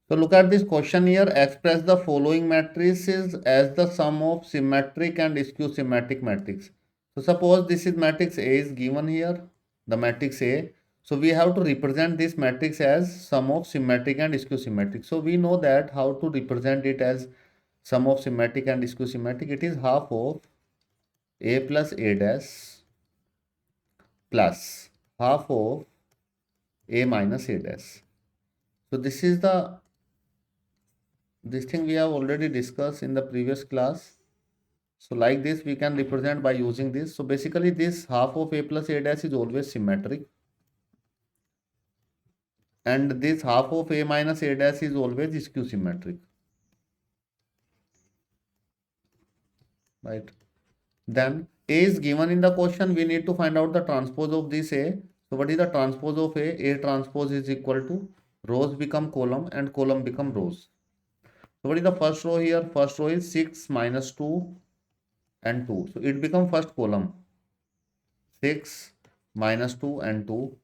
So look at this question here. Express the following matrices as the sum of symmetric and skew symmetric matrix. So suppose this is matrix A is given here, the matrix A. So we have to represent this matrix as sum of symmetric and skew symmetric. So we know that how to represent it as sum of symmetric and skew symmetric. It is half of A plus A dash plus half of A minus A dash. So this is this thing we have already discussed in the previous class. So like this we can represent by using this. So basically this half of A plus A dash is always symmetric, and this half of A minus A dash is always skew symmetric, right? Then A is given in the question, we need to find out the transpose of this A. So what is the transpose of A? A transpose is equal to rows become column and column become rows. So what is the first row here? First row is 6 minus 2 and 2. So it become first column, 6 minus 2 and 2.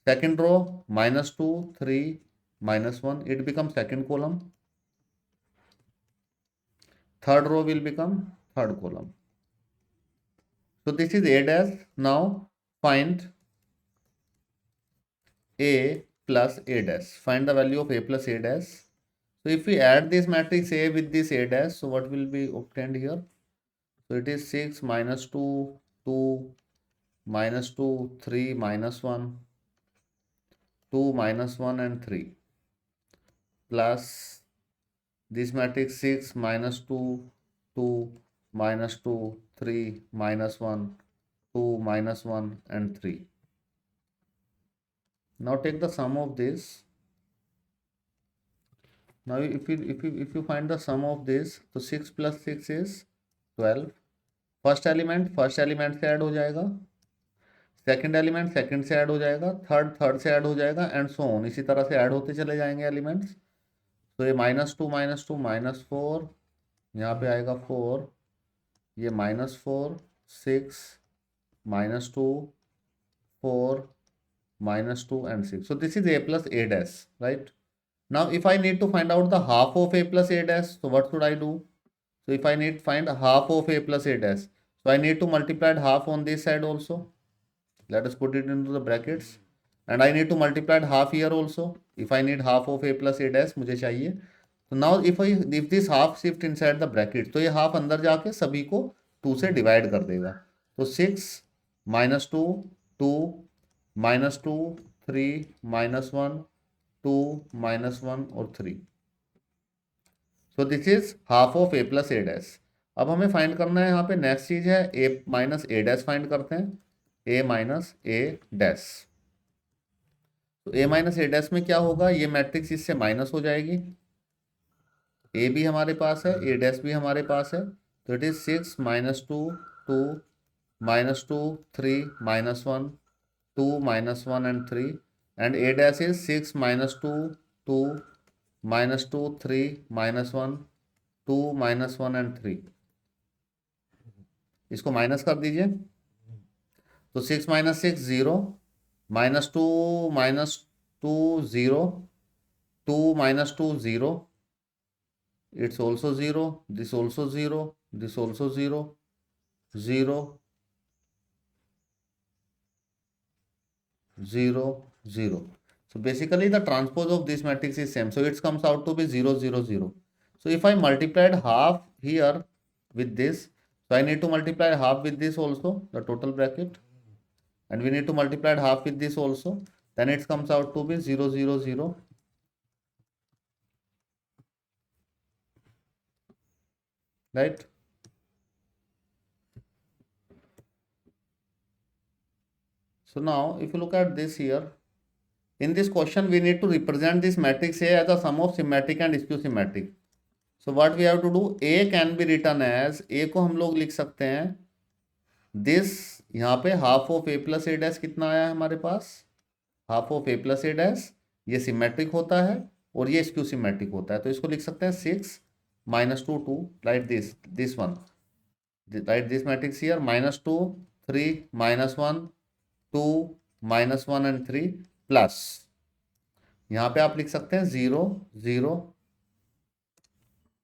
Second row, minus 2, 3, minus 1. It becomes second column. Third row will become third column. So this is A dash. Now find A plus A dash. Find the value of A plus A dash. So if we add this matrix A with this A dash, so what will be obtained here? So it is 6 minus 2, 2, minus 2, 3, minus 1, 2, minus 1 and 3, plus this matrix 6 minus 2, 2, minus 2, 3, minus 1, 2, minus 1 and 3. Now take the sum of this. Now if you find the sum of this, तो 6 plus 6 is 12. First element से add हो जाएगा, second element second से add हो जाएगा, third से add हो जाएगा, एंड सो ऑन, इसी तरह से ऐड होते चले जाएंगे एलिमेंट्स. तो ये -2 -4, यहाँ पे आएगा 4, ये -4 6 -2 4 -2 and 6. So this is A plus A dash, right? Now if I need to find out the half of A plus A dash, so what should I do? So if I need to find half of A plus A dash, so I need to multiply half on this side also. Let us put it into the brackets. And I need to multiply half here also. If I need half of A plus A dash मुझे चाहिए. So now if this half shift inside the bracket, तो ये half अंदर जाके सभी को 2 से divide कर देगा. तो 6 -2 2 -2 3 -1 2 -1 और 3. So this is half of A plus A dash. अब हमें फाइंड करना है, यहाँ पे नेक्स्ट चीज है A minus A dash find करते हैं. A minus A dash. तो A माइनस A डैश में क्या होगा, ये मैट्रिक्स इससे माइनस हो जाएगी. A भी हमारे पास है, A डैश भी हमारे पास है. तो it is 6 -2 2 -2 3 -1 2 -1 and 3, and A dash is 6 -2 2 -2 3 -1 2 -1 and 3. इसको माइनस कर दीजिए. तो 6 - 6 0, -2 -2 0, 2 -2 0, it's also 0, this also 0, this also 0, 0 0 0. So basically the transpose of this matrix is same, so it comes out to be 0 0 0. So if I multiplied half here with this, so I need to multiply half with this also, the total bracket, and we need to multiply half with this also, then it comes out to be 0 0 0, right? So now if you look at this here, in this question we need to represent this matrix A as a sum of symmetric and skew symmetric. So what we have to do, A can be written as, A को हम लोग लिख सकते हैं this, यहाँ पे half of A plus A dash कितना आया है हमारे पास, half of A plus A dash, ये सिमेट्रिक होता है और ये स्क्यू सिमेट्रिक होता है. तो इसको लिख सकते हैं 6 -2 2, right this one, right this matrix here, -2 3 -1 2 -1 and 3, plus यहाँ पे आप लिख सकते हैं 0 0,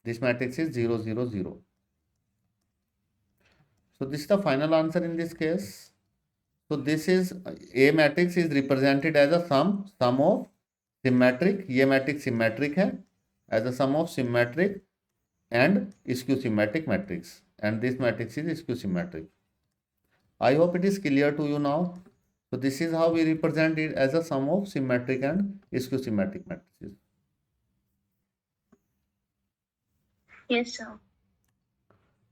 this matrix is 0 0 0. So this is the final answer in this case. So this is A matrix is represented as a sum of symmetric, ये matrix symmetric है, as a sum of symmetric and skew symmetric matrix, and this matrix is skew symmetric. I hope it is clear to you now. So this is how we represent it as a sum of symmetric and skew symmetric matrices. Yes, sir.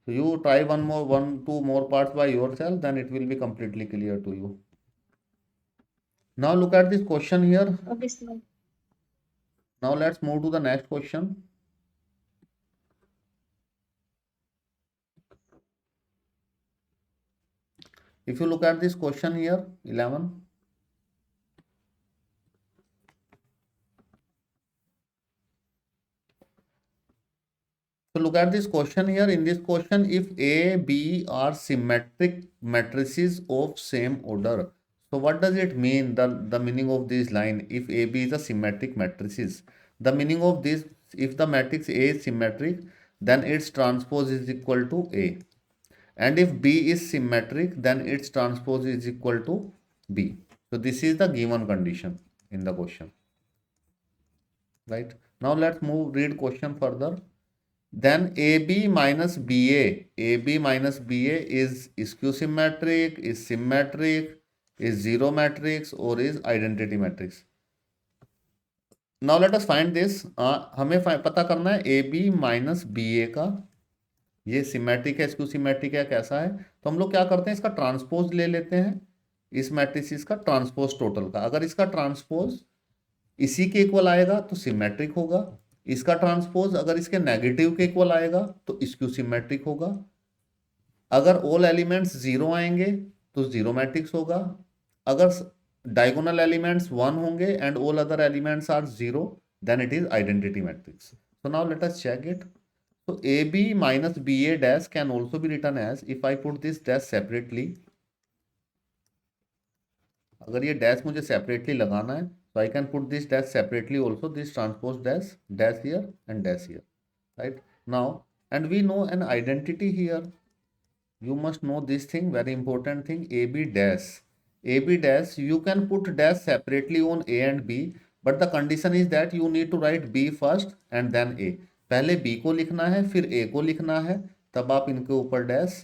So you try two more parts by yourself, then it will be completely clear to you. Now look at this question here. Okay, sir. Now let's move to the next question. If you look at this question here, 11. So look at this question here. In this question, if A, B are symmetric matrices of same order. So what does it mean? The meaning of this line, if A, B is a symmetric matrices. The meaning of this, if the matrix A is symmetric, then its transpose is equal to A. And if B is symmetric, then its transpose is equal to B. So this is the given condition in the question. Right? Now let's read question further. Then AB minus BA is skew symmetric, is symmetric, is zero matrix, or is identity matrix. Now let us find this. हमें पता करना है AB minus BA का, ये symmetric है, skew symmetric है, कैसा है. तो हम लोग क्या करते हैं, इसका ट्रांसपोज ले लेते हैं, इस मैट्रिक्स का ट्रांसपोज टोटल का. अगर इसका ट्रांसपोज इसी के इक्वल आएगा तो सिमेट्रिक होगा. इसका ट्रांसपोज अगर इसके नेगेटिव के इक्वल आएगा तो स्क्यू सिमेट्रिक होगा. अगर ऑल एलिमेंट्स जीरो आएंगे तो जीरो मैट्रिक्स होगा. अगर डायगोनल एलिमेंट्स 1 होंगे and all other elements are zero, then it is identity matrix. So now let us check it. So AB minus BA dash can also be written as, if I put this dash separately, अगर ये dash मुझे separately लगाना है, so I can put this dash separately also, this transpose dash here and dash here, right? Now, and we know an identity here. You must know this thing, very important thing, AB dash. AB dash, you can put dash separately on A and B, but the condition is that you need to write B first and then A. पहले B को लिखना है, फिर A को लिखना है, तब आप इनके ऊपर डैश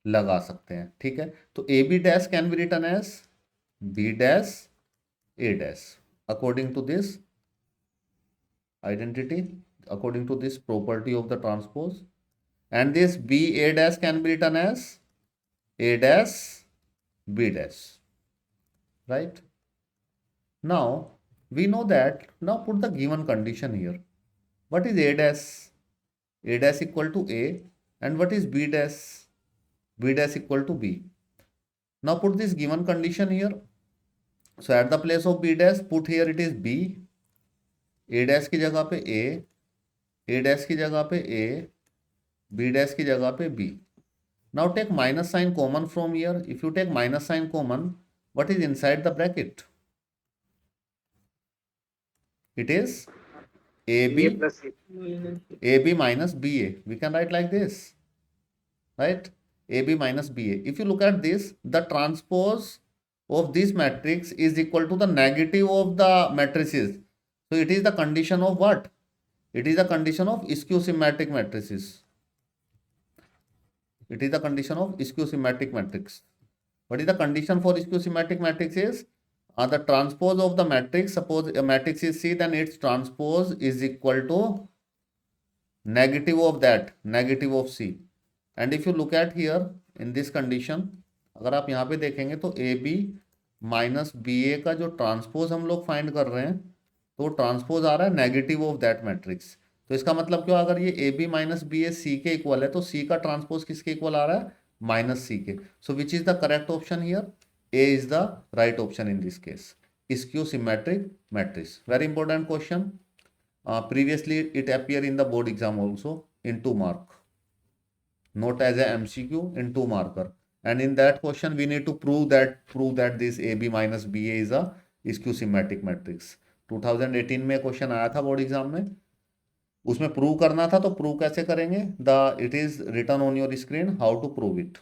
लगा सकते हैं. ठीक है, तो AB dash can be written as B dash A dash according to this identity, according to this property of the transpose. And this B A dash can be written as A dash B dash. Right? Now we know that. Now put the given condition here. What is A dash? A dash equal to A, and what is B dash? B dash equal to B. Now put this given condition here. So at the place of B dash, put here it is B. A dash की जगह पे A dash की जगह पे A, B dash की जगह पे B. Now take minus sign common from here. If you take minus sign common, what is inside the bracket? It is AB minus BA. We can write like this, right? AB minus BA. If you look at this, the transpose of this matrix is equal to the negative of the matrices. So it is the condition of what? It is the condition of skew symmetric matrices. It is the condition of skew symmetric matrix. What is the condition for skew symmetric matrix is the transpose of the matrix. Suppose a matrix is C, then its transpose is equal to negative of that, negative of C. And if you look at here in this condition, अगर आप यहाँ पे देखेंगे तो AB minus BA का जो transpose हम लोग फाइंड कर रहे हैं, तो ट्रांसपोज आ रहा है नेगेटिव ऑफ दैट मैट्रिक्स. तो इसका मतलब क्या, अगर ये AB माइनस BA C के इक्वल है तो C का ट्रांसपोज किसके इक्वल आ रहा है, माइनस C के. So which is the correct option here? A is the right option in this case. Skew symmetric matrix. Very important question. Previously it appeared in the board exam also in 2 mark, not as a MCQ, in 2 marker. And in that question we need to prove that this AB minus BA is a skew symmetric matrix. 2018 में question आया था board exam में, उसमें prove करना था, तो prove कैसे करेंगे? The it is written on your screen how to prove it,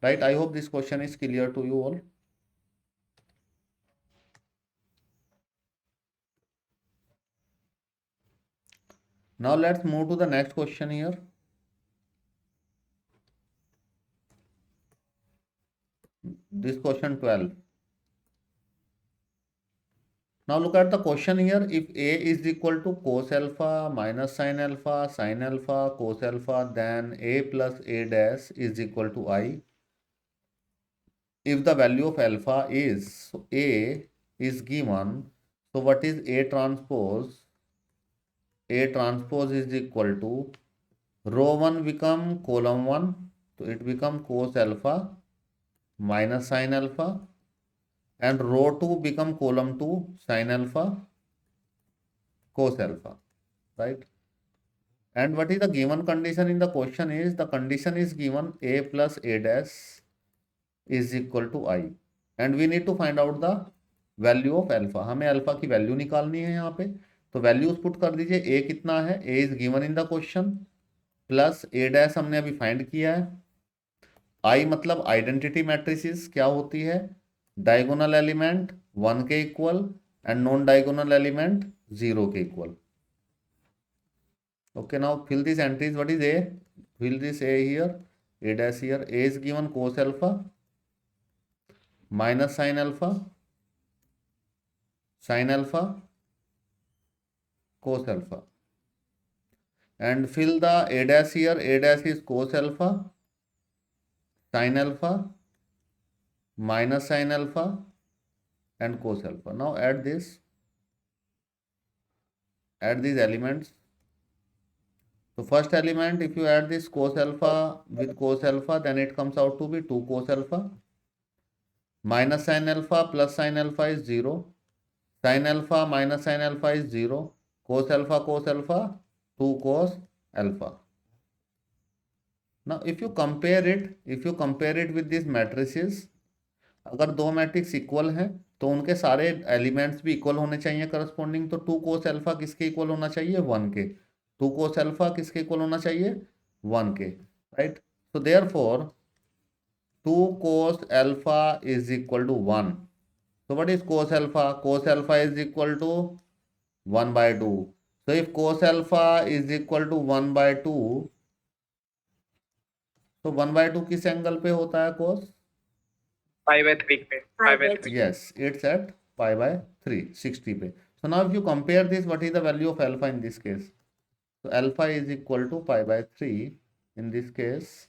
right? I hope this question is clear to you all. Now let's move to the next question here. This question 12. Now look at the question here. If A is equal to cos alpha minus sin alpha, cos alpha, then A plus A dash is equal to I. If the value of alpha is, so A is given, so what is A transpose? A transpose is equal to row 1 become column 1, so it become cos alpha minus sin alpha, and row 2 become column 2 sin alpha cos alpha, right? And what is the given condition in the question is, the condition is given A plus A dash is equal to I, and we need to find out the value of alpha. हमें alpha की value निकालनी है यहाँ पे, तो values put कर दीजिए. A कितना है? A is given in the question, plus A dash हमने अभी फाइंड किया है. I मतलब आइडेंटिटी मैट्रिसेस क्या होती है? डायगोनल एलिमेंट 1 के equal and non diagonal element 0 के equal. Okay, now fill these entries. What is A? Fill this A here, A dash here. A is given cos alpha minus sin alpha, cos alpha. And fill the A dash here. A dash is cos alpha, sin alpha, minus sin alpha, and cos alpha. Now add this. Add these elements. So first element, if you add this cos alpha with cos alpha, then it comes out to be 2 cos alpha. Minus sin alpha plus sin alpha is 0. Sin alpha minus sin alpha is 0. Cos alpha 2 cos alpha. Now if you compare it with these matrices, अगर दो matrix equal हैं तो उनके सारे elements भी equal होने चाहिए corresponding. तो 2 कोस अल्फा किसके इक्वल होना चाहिए? 1 के. 2 कोस अल्फा किसके इक्वल होना चाहिए? 1 के, right? So therefore 2 cos alpha is equal to 1. So what is cos alpha? Cos alpha is equal to 1 by 2. So if cos alpha is equal to 1 by 2, तो 1 by 2 किस angle पे होता है cos? pi by 3 पे. Pi by 3. Yes, it's at pi by 3, 60 पे. So now if you compare this, what is the value of alpha in this case? So alpha is equal to pi by 3 in this case.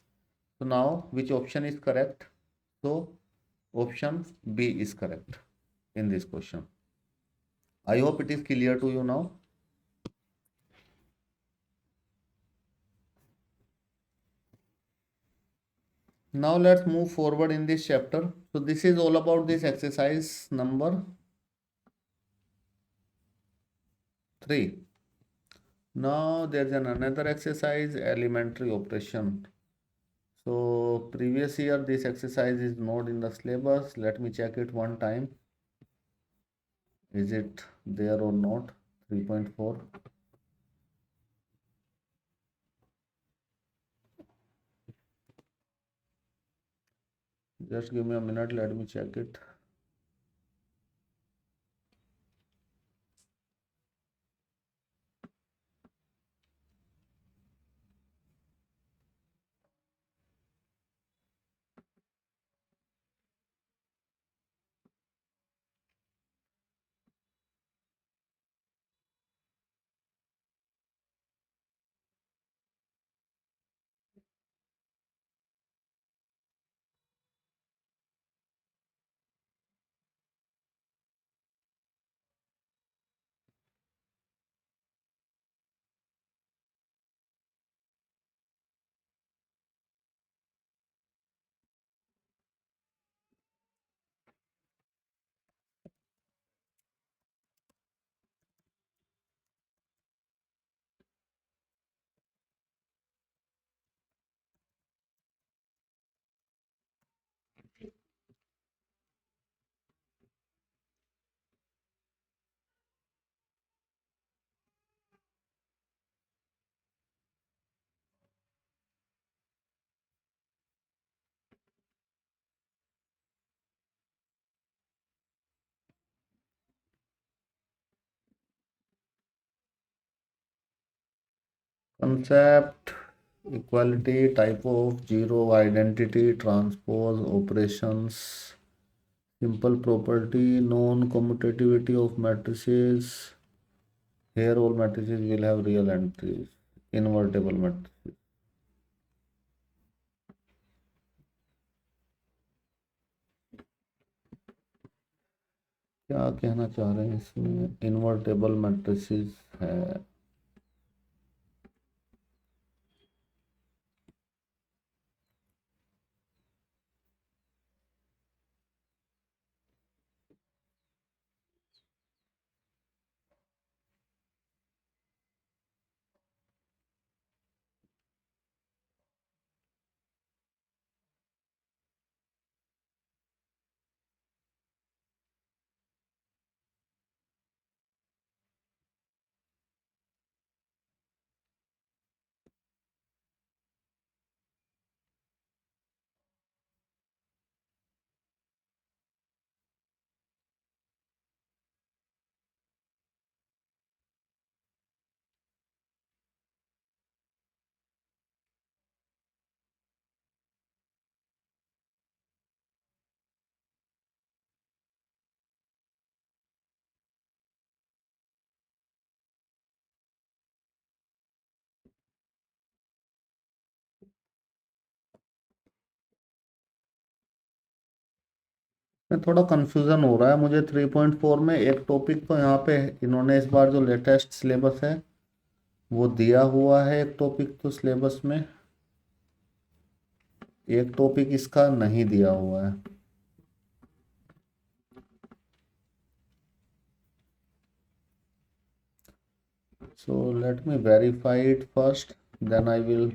So now which option is correct? So option B is correct in this question. I hope it is clear to you now. Now let's move forward in this chapter. So this is all about this exercise number 3. Now there's another exercise, elementary operation. So previous year this exercise is not in the syllabus. Let me check it one time. Is it there or not? 3.4. Just give me a minute, let me check it. concept, equality, type of zero, identity, transpose, operations, simple property, non-commutativity of matrices. Here all matrices will have real entries, invertible matrices. क्या कहना चाह रहे हैं इसमें? Invertible matrices है। में थोड़ा confusion हो रहा है मुझे 3.4 में। एक टॉपिक तो यहाँ पे इन्होंने इस बार जो लेटेस्ट सिलेबस है वो दिया हुआ है, एक टॉपिक तो सिलेबस में, एक टॉपिक इसका नहीं दिया हुआ है। So let me verify it first, then I will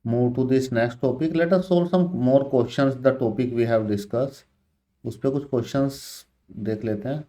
move to this next topic. Let us solve some more questions, the topic we have discussed. उस पे कुछ क्वेश्चंस देख लेते हैं।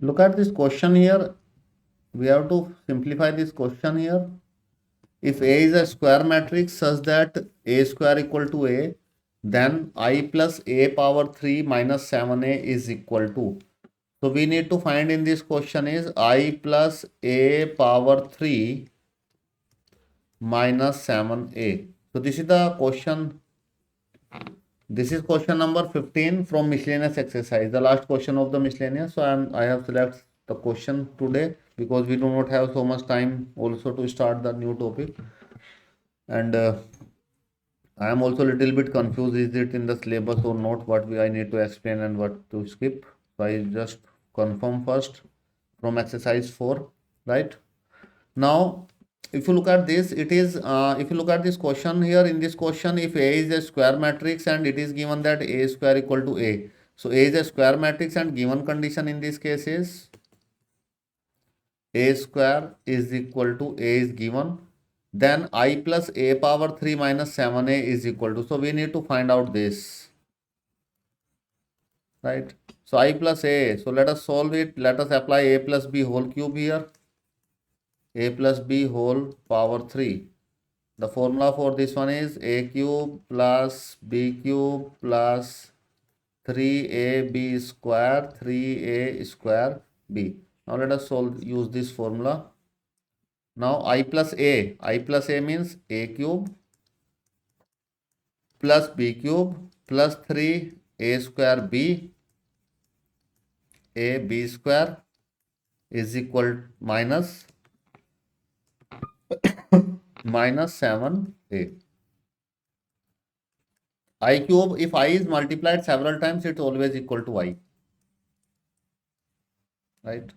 Look at this question here. We have to simplify this question here. If A is a square matrix such that A square equal to A, then I plus A power 3 minus 7A is equal to. So we need to find in this question is I plus A power 3 minus 7A. So this is the question. This is question number 15 from miscellaneous exercise, the last question of the miscellaneous. So I have selected the question today because we do not have so much time also to start the new topic. And I am also a little bit confused, is it in the syllabus or not, what I need to explain and what to skip. So I just confirm first from exercise 4, right? Now if you look at this, it is if you look at this question here, in this question, if A is a square matrix and it is given that A square equal to A, so A is a square matrix and given condition in this case is A square is equal to A is given, then I plus A power 3 minus 7A is equal to, so we need to find out this, right? So I plus A, so let us solve it. Let us apply A plus B whole cube here, A plus B whole power 3. The formula for this one is A cube plus B cube plus 3AB square 3A square B. Now let us use this formula. Now I plus A means A cube plus b cube plus 3a square b a b square is equal minus 7a. I cube, if I is multiplied several times, it's always equal to I, right?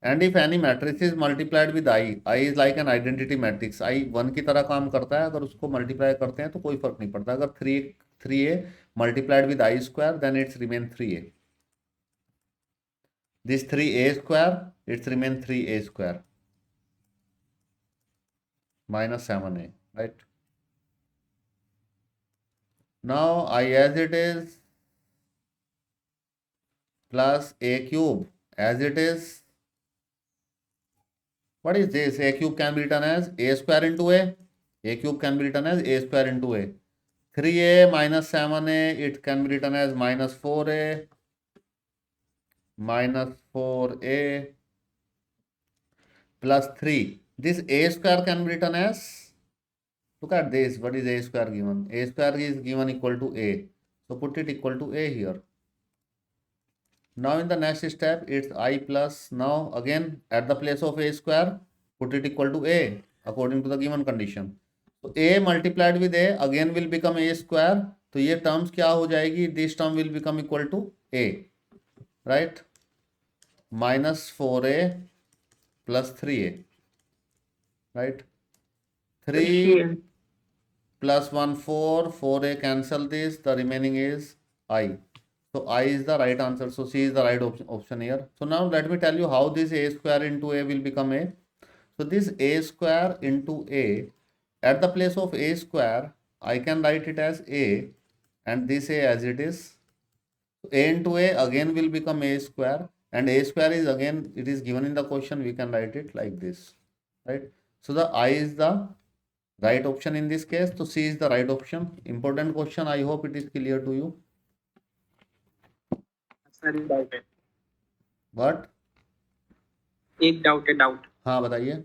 And if any matrix is multiplied with I is like an identity matrix, I 1 की तरह काम करता है, अगर उसको multiply करते हैं तो कोई फर्क नहीं पड़ता. अगर 3a multiplied with I square, then it's remain 3a. This 3a square, it's remain 3a square minus 7a, right? Now I as it is plus a cube as it is. What is this? A cube can be written as a square into a. A cube can be written as a square into a. 3a minus 7a, it can be written as minus 4a. Minus 4a plus 3. This a square can be written as, look at this, what is a square given? A square is given equal to a. So put it equal to a here. Now in the next step, it's I plus, now again at the place of a square, put it equal to a according to the given condition. So a multiplied with a again will become a square. तो ये terms क्या हो जाएगी? This term will become equal to a, right? Minus 4a plus 3a, right? 3 plus 1 4, 4a cancel this, the remaining is I. So I is the right answer. So C is the right option here. So now let me tell you how this a square into a will become a. So this a square into a, at the place of a square, I can write it as a, and this a as it is. So a into a again will become a square, and a square is again, it is given in the question, we can write it like this, right? So the I is the right option in this case. So C is the right option. Important question. I hope it is clear to you. Sir doubt है. What? एक doubt है. Doubt. हाँ बताइए.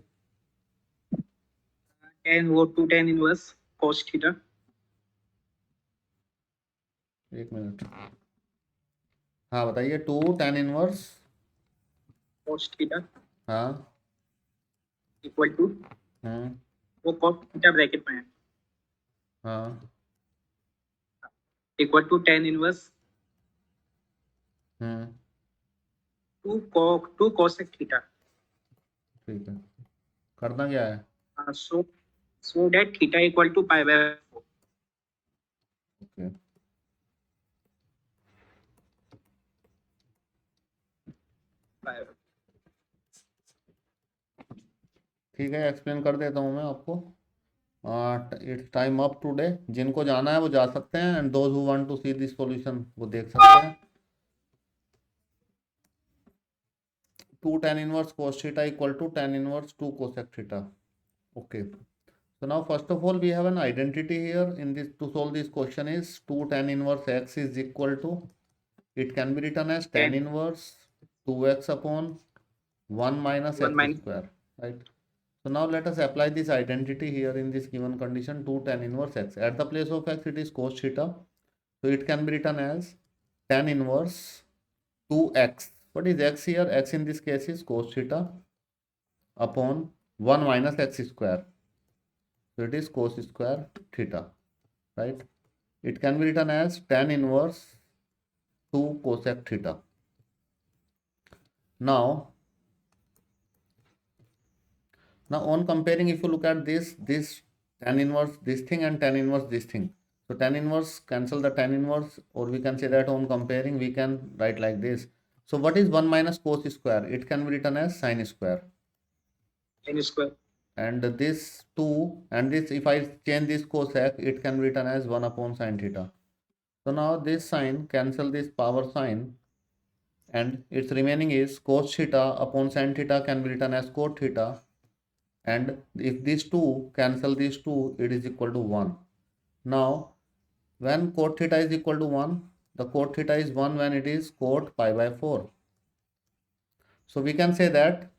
tan वो 2 tan inverse cos theta. एक minute. हाँ बताइए. 2 tan inverse cos theta हाँ इक्वल टू वो cos थीटा ब्रैकेट में है हाँ equal to tan inverse 2 cosec theta. ठीक है. करना क्या है? so that theta equal to pi by 4. Okay. ठीक है, एक्सप्लेन कर देता हूँ मैं आपको. It's time up today. जिनको जाना है वो जा सकते हैं, and those who want to see this solution वो देख सकते हैं. 2 tan inverse cos theta equal to tan inverse 2 cosec theta. Okay. So now first of all we have an identity here in this. To solve this question is 2 tan inverse x is equal to, it can be written as tan inverse 2x upon 1 minus x square, right? So now let us apply this identity here in this given condition. 2 tan inverse x, at the place of x it is cos theta, so it can be written as tan inverse 2x. What is x here? X in this case is cos theta upon 1 minus x square. So it is cos square theta, right? It can be written as tan inverse 2 cosec theta. Now on comparing, if you look at this tan inverse this thing and tan inverse this thing. So tan inverse cancel the tan inverse, or we can say that on comparing we can write like this. So what is 1 minus cos square? It can be written as sin square. Sin square. And this 2 and this, if I change this cosec, it can be written as 1 upon sin theta. So now this sign cancel this power sign, and its remaining is cos theta upon sin theta can be written as cot theta. And if these 2 cancel these 2, it is equal to 1. Now when cot theta is equal to 1, the cot theta is 1 when it is cot pi by 4. So we can say that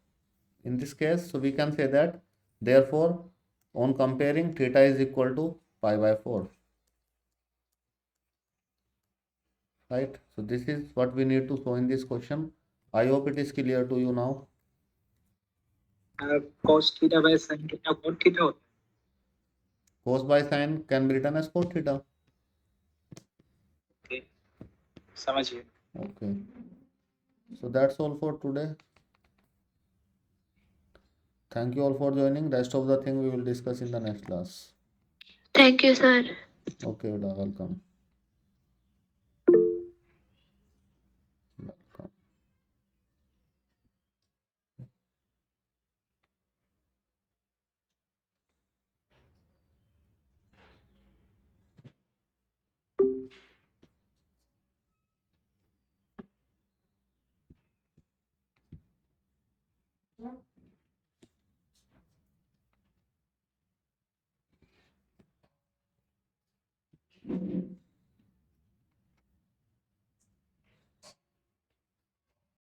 in this case, so we can say that therefore on comparing, theta is equal to pi by 4. right? So this is what we need to show in this question. I hope it is clear to you now. cos theta by sin theta cot theta होता Cos by sin can be written as cot theta. है. समझ गए. Okay. So that's all for today. Thank you all for joining. Rest of the thing we will discuss in the next class. Thank you, sir. Okay, Uda, welcome.